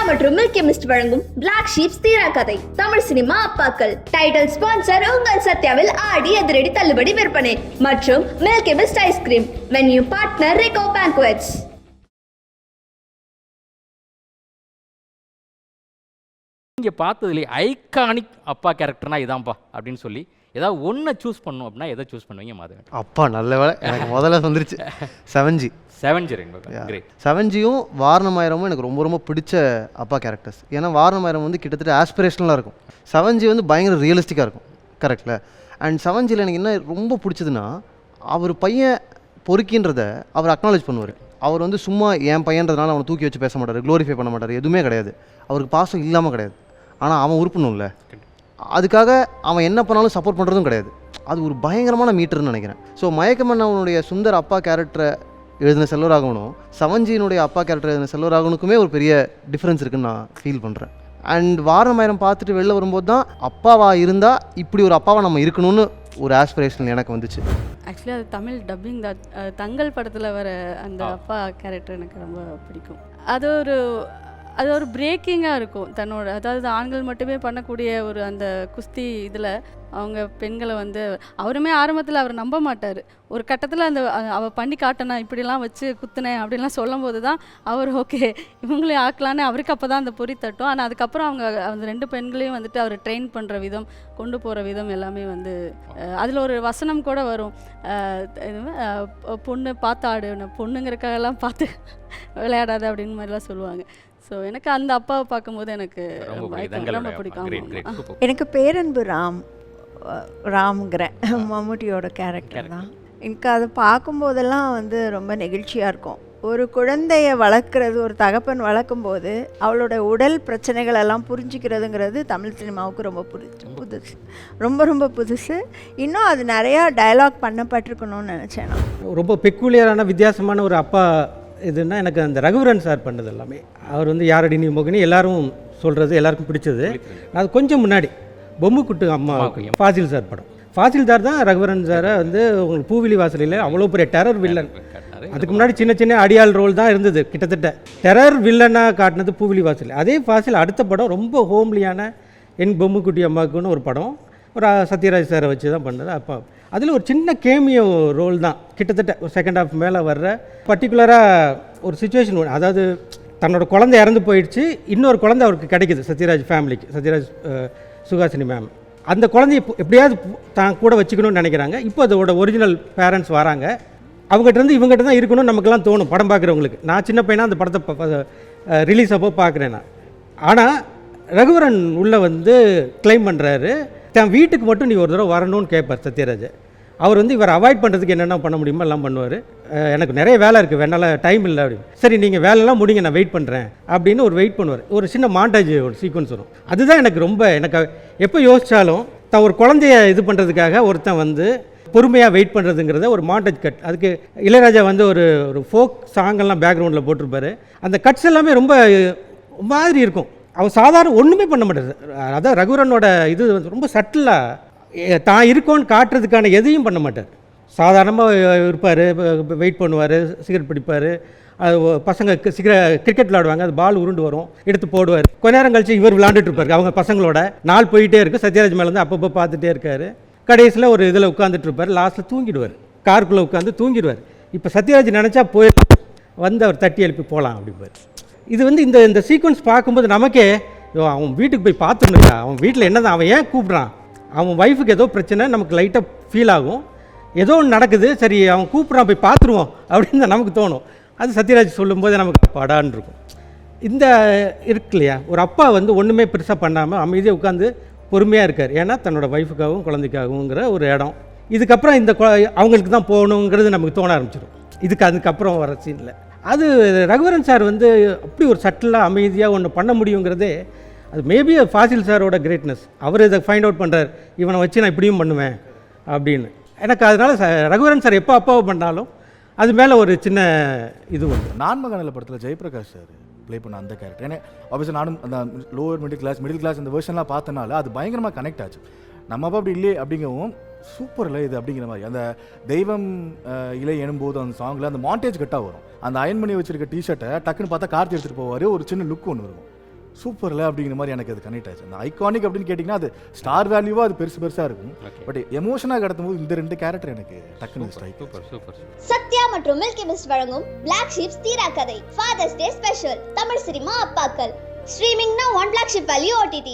மற்றும் Milky Mist வழங்கும் Black Sheeps தீரா கதை தமிழ் சினிமா அப்பாக்கள். டைட்டில் ஸ்பான்சர் உங்கள் சத்யாவில் ஆடி அதிரடி தள்ளுபடி விற்பனை மற்றும் Milky Mist ice cream. Venue partner Rico banquets. நீங்கள் பார்த்ததுலேயே ஐகானிக் அப்பா கேரக்டர்னா இதான்ப்பா அப்படின்னு சொல்லி ஏதாவது ஒன்றை சூஸ் பண்ணணும் அப்படின்னா எதை சூஸ் பண்ணுவீங்க மாதவன்? அப்பா நல்ல வேலை, எனக்கு முதல்ல வந்துருச்சு செவன்ஜி. செவன்ஜியும் வாரணமாயிரமும் எனக்கு ரொம்ப ரொம்ப பிடிச்ச அப்பா கேரக்டர்ஸ். ஏன்னா வாரணமாயிரம் வந்து கிட்டத்தட்ட ஆஸ்பிரேஷனலாக இருக்கும், செவன்ஜி வந்து பயங்கர ரியலிஸ்டிக்காக இருக்கும். கரெக்டில். அண்ட் செவன்ஜியில் எனக்கு என்ன ரொம்ப பிடிச்சதுன்னா, அவர் பையன் பொறுக்கின்றதை அவர் அக்னாலேஜ் பண்ணுவார். அவர் வந்து சும்மா என் பையன்றதுனால அவனை தூக்கி வச்சு பேச மாட்டார், க்ளோரிஃபை பண்ண மாட்டார், எதுவுமே கிடையாது. அவருக்கு பாசம் இல்லாமல் கிடையாது. ஆனால் அவன் உறுப்பணும்ல, அதுக்காக அவன் என்ன பண்ணாலும் சப்போர்ட் பண்ணுறதும் கிடையாது. அது ஒரு பயங்கரமான மீட்டர்னு நினைக்கிறேன். ஸோ மயக்கமன் அவனுடைய சுந்தர் அப்பா கேரக்டரை எழுதின செல்வராகவனும் செவன்ஜியினுடைய அப்பா கேரக்டர் எழுதின செல்வராகவனுக்குமே ஒரு பெரிய டிஃப்ரென்ஸ் இருக்குன்னு நான் ஃபீல் பண்ணுறேன். அண்ட் வாரணமாயிரம் பார்த்துட்டு வெளில வரும்போது தான் அப்பாவாக இருந்தால் இப்படி ஒரு அப்பாவை நம்ம இருக்கணும்னு ஒரு ஆஸ்பிரேஷன் எனக்கு வந்துச்சு. ஆக்சுவலி அது தமிழ் டப்பிங் தான். தங்கல் படத்தில் வர அந்த அப்பா கேரக்டர் எனக்கு ரொம்ப பிடிக்கும். அது ஒரு பிரேக்கிங்காக இருக்கும். தன்னோட அதாவது ஆண்கள் மட்டுமே பண்ணக்கூடிய ஒரு அந்த குஸ்தி இதில் அவங்க பெண்களை வந்து அவருமே ஆரம்பத்தில் அவர் நம்ப மாட்டார். ஒரு கட்டத்தில் அவள் பண்ணி காட்டினா இப்படிலாம் வச்சு குத்துனேன் அப்படின்லாம் சொல்லும் போது தான் அவர் ஓகே இவங்களையும் ஆக்கலான்னு அவருக்கு அப்போ தான் அந்த பொறி தட்டும். ஆனால் அதுக்கப்புறம் அந்த ரெண்டு பெண்களையும் வந்துட்டு அவர் ட்ரெயின் பண்ணுற விதம், கொண்டு போகிற விதம் எல்லாமே வந்து அதில் ஒரு வசனம் கூட வரும், பொண்ணு பார்த்து ஆடு, பொண்ணுங்கிறக்காகலாம் பார்த்து விளையாடாத அப்படின்னு மாதிரிலாம் சொல்லுவாங்க. ஸோ எனக்கு அந்த அப்பாவை பார்க்கும்போது எனக்கு ரொம்ப பிடிக்கும். எனக்கு பேரன்பு ராம்ங்கிறேன் மம்முட்டியோட கேரக்டர் தான். எனக்கு அதை பார்க்கும்போதெல்லாம் வந்து ரொம்ப நெகிழ்ச்சியாக இருக்கும். ஒரு குழந்தைய வளர்க்குறது, ஒரு தகப்பன் வளர்க்கும்போது அவளோட உடல் பிரச்சனைகள் எல்லாம் புரிஞ்சிக்கிறதுங்கிறது தமிழ் சினிமாவுக்கு ரொம்ப புதுசு, ரொம்ப ரொம்ப புதுசு. இன்னும் அது நிறையா டயலாக் பண்ணப்பட்டிருக்கணும்னு நினச்சேன் நான். ரொம்ப பெக்குலியரான வித்தியாசமான ஒரு அப்பா இதுன்னா எனக்கு அந்த ரகுவரன் சார் பண்ணது எல்லாமே. அவர் வந்து யாரடி நீ மோகினி எல்லாரும் சொல்கிறது எல்லாருக்கும் பிடிச்சது. அது கொஞ்சம் முன்னாடி பொம்முக்குட்டு அம்மா ஃபாசில் சார் படம். ஃபாசில் சார் தான் ரகுவரன் சாரை வந்து உங்களுக்கு பூவிலி வாசலில் அவ்வளோ பெரிய டெரர் வில்லன். அதுக்கு முன்னாடி சின்ன சின்ன அடியாள் ரோல் தான் இருந்தது. கிட்டத்தட்ட டெரர் வில்லனாக காட்டினது பூவிலி வாசல். அதே ஃபாசில் அடுத்த படம் ரொம்ப ஹோம்லியான என் பொம்முக்குட்டி அம்மாவுக்குன்னு ஒரு படம், ஒரு சத்யராஜ் சாரை வச்சு தான் பண்ணது. அப்போ அதில் ஒரு சின்ன கேமியோ ரோல் தான், கிட்டத்தட்ட ஒரு செகண்ட் ஹாஃப் மேலே வர்ற பர்டிகுலராக ஒரு சுச்சுவேஷன். அதாவது தன்னோட குழந்தை இறந்து போயிடுச்சு, இன்னொரு குழந்தை அவருக்கு கிடைக்குது சத்யராஜ் ஃபேமிலிக்கு, சத்யராஜ் சுகாசினி மேம். அந்த குழந்தைய எப்படியாவது தான் கூட வச்சுக்கணும்னு நினைக்கிறாங்க. இப்போ அதோட ஒரிஜினல் பேரண்ட்ஸ் வராங்க, அவங்ககிட்ட இவங்ககிட்ட தான் இருக்கணும்னு நமக்குலாம் தோணும் படம் பார்க்குறவங்களுக்கு. நான் சின்ன பையனாக அந்த படத்தை ரிலீஸ் அப்போ பார்க்குறேன் நான். ஆனால் ரகுவரன் உள்ளே வந்து கிளைம் பண்ணுறாரு, தன் வீட்டுக்கு மட்டும் நீ ஒரு தடவை வரணும்னு கேட்பார் சத்யராஜ். அவர் வந்து இவர் அவாய்ட் பண்ணுறதுக்கு என்னென்ன பண்ண முடியுமோ எல்லாம் பண்ணுவார். எனக்கு நிறைய வேலை இருக்குது, வேணால டைம் இல்லை அப்படின்னு. சரி நீங்கள் வேலைலாம் முடிங்க, நான் வெயிட் பண்ணுறேன் அப்படின்னு ஒரு வெயிட் பண்ணுவார். ஒரு சின்ன மாண்டாஜ் ஒரு சீக்வன்ஸ் வரும். அதுதான் எனக்கு எப்போ யோசித்தாலும் தான் ஒரு குழந்தைய இது பண்ணுறதுக்காக ஒருத்தன் வந்து பொறுமையாக வெயிட் பண்ணுறதுங்கிறத ஒரு மாண்டேஜ் கட். அதுக்கு இளையராஜா வந்து ஒரு ஃபோக் சாங்கெல்லாம் பேக்ரவுண்டில் போட்டிருப்பாரு. அந்த கட்ஸ் எல்லாமே ரொம்ப மாதிரி இருக்கும். அவர் சாதாரண ஒன்றுமே பண்ண மாட்டார். அதான் ரகுவரனோட இது வந்து ரொம்ப சட்டிலாக தான் இருக்கோன்னு காட்டுறதுக்கான எதையும் பண்ண மாட்டார். சாதாரணமாக இருப்பார், வெயிட் பண்ணுவார், சிகரெட் பிடிப்பார். அது பசங்க கிரிக்கெட் விளாடுவாங்க, அது பால் உருண்டு வரும், எடுத்து போடுவார். கொஞ்ச நேரம் கழிச்சு இவர் விளாண்டுட்டு இருப்பார் அவங்க பசங்களோட. நாள் போயிட்டே இருக்குது, சத்யராஜ் மேலே வந்து அப்பப்போ பார்த்துட்டே இருக்கார். கடைசியில் ஒரு இதில் உட்காந்துட்டு இருப்பார், லாஸ்ட்டில் தூங்கிடுவார், காருக்குள்ளே உட்காந்து தூங்கிடுவார். இப்போ சத்யராஜ் நினச்சா போய் வந்து அவர் தட்டி எழுப்பி போகலாம் அப்படிப்பார். இது வந்து இந்த சீக்வன்ஸ் பார்க்கும்போது நமக்கே அவன் வீட்டுக்கு போய் பார்த்துருந்தா, அவன் வீட்டில் என்னதான், அவன் ஏன் கூப்பிட்றான், அவன் ஒய்ஃபுக்கு ஏதோ பிரச்சனை நமக்கு லைட்டாக ஃபீல் ஆகும், ஏதோ ஒன்று நடக்குது, சரி அவன் கூப்பிட்றான் போய் பார்த்துருவோம் அப்படின்னு தான் நமக்கு தோணும். அது சத்யராஜ் சொல்லும்போது நமக்கு படான்னு இருக்கும். இந்த இருக்கு இல்லையா, ஒரு அப்பா வந்து ஒன்றுமே பெருசாக பண்ணாமல் அமைதியாக உட்காந்து பொறுமையாக இருக்கார். ஏன்னா தன்னோட ஒய்ஃபுக்காகவும் குழந்தைக்காகவுங்கிற ஒரு இடம். இதுக்கப்புறம் அவங்களுக்கு தான் போகணுங்கிறது நமக்கு தோண ஆரம்பிச்சிடும். அதுக்கப்புறம் வர சீனில் அது ரகுவரன் சார் வந்து அப்படி ஒரு சட்டிலாக அமைதியாக ஒன்று பண்ண முடியுங்கிறதே அது மேபி ஃபாசில் சாரோட கிரேட்னஸ். அவர் இதை ஃபைண்ட் அவுட் பண்ணுறார், இவனை வச்சு நான் இப்படியும் பண்ணுவேன் அப்படின்னு. எனக்கு அதனால் ரகுவரன் சார் எப்போ அப்பாவை பண்ணாலும் அது மேலே ஒரு சின்ன இது உண்டு. நான்மகனில் படத்தில் ஜெயபிரகாஷ் சார் ப்ளே பண்ண அந்த கேரக்டர் ஏன்னா ஆப்வியஸாக நானும் அந்த லோவர் மிடில் கிளாஸ் அந்த வெர்ஷன்லாம் பார்த்தனால அது பயங்கரமாக கனெக்ட் ஆச்சு. நம்ம அப்பா அப்படி இல்லையே அப்படிங்கவும் சூப்பர் இல்லை இது அப்படிங்கிற மாதிரி. அந்த தெய்வம் இலை எனும்போது அந்த சாங்கில் அந்த மாண்டேஜ் கட்டாக வரும். அந்த அயன் பண்ணி வச்சிருக்க டிஷர்ட்டை டக்குன்னு பார்த்தா கார்த்தி எடுத்துகிட்டு போவார், ஒரு சின்ன லுக் ஒன்று இருக்கும். சூப்பர்ல அப்படிங்கிற மாதிரி எனக்கு அது கனெக்ட் ஆச்சு. அந்த ஐகானிக் அப்படின்னு கேட்டிங்கன்னா அது ஸ்டார் வேல்யூவாக அது பெருசாக இருக்கும். பட் எமோஷனாக கடத்தும் போது இந்த 2 கேரக்டர் எனக்கு டக்குனு ஸ்ட்ரைக். Super super. சத்யா மற்றும் மில்கி மிஸ்ட் வழங்கும் Black Sheep தீரா கதை father's day special Tamil cinema அப்பாக்கள். Streaming now on Black Sheep Value OTT.